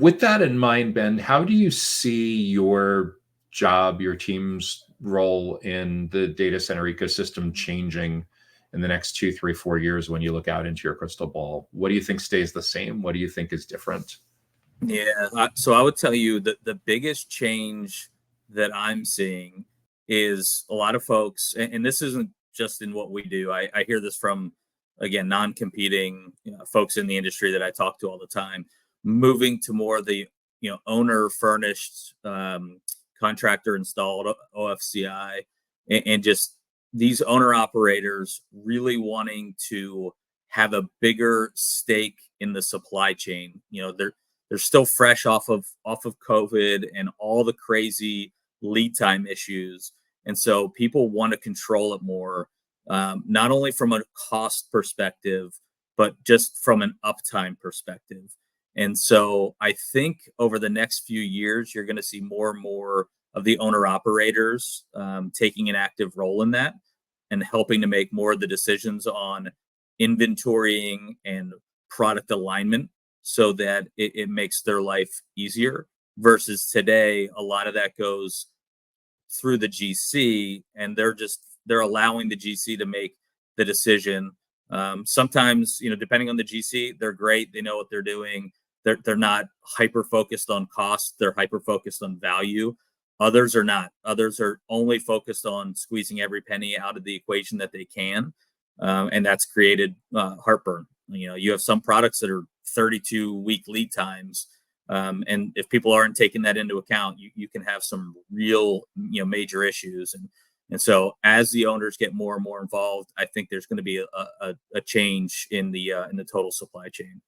With that in mind, Ben, how do you see your job, your team's role in the data center ecosystem changing in the next 2, 3, 4 years when you look out into your crystal ball? What do you think stays the same? What do you think is different? Yeah, so I would tell you that the biggest change that I'm seeing is a lot of folks, and this isn't just in what we do. I hear this from, again, non-competing folks in the industry that I talk to all the time, moving to more of the owner-furnished, contractor-installed OFCI, and just these owner-operators really wanting to have a bigger stake in the supply chain. They're still fresh off of COVID and all the crazy lead time issues, and so people want to control it more, not only from a cost perspective, but just from an uptime perspective. And so I think over the next few years, you're going to see more and more of the owner operators taking an active role in that and helping to make more of the decisions on inventorying and product alignment so that it makes their life easier, versus today a lot of that goes through the GC, and they're allowing the GC to make the decision. Sometimes, depending on the GC, they're great, they know what they're doing, they're not hyper focused on cost, they're hyper focused on value. Others are not. Others are only focused on squeezing every penny out of the equation that they can, and that's created heartburn. You have some products that are 32-week lead times, and if people aren't taking that into account, you can have some real major issues. And so as the owners get more and more involved, I think there's going to be a change in the total supply chain.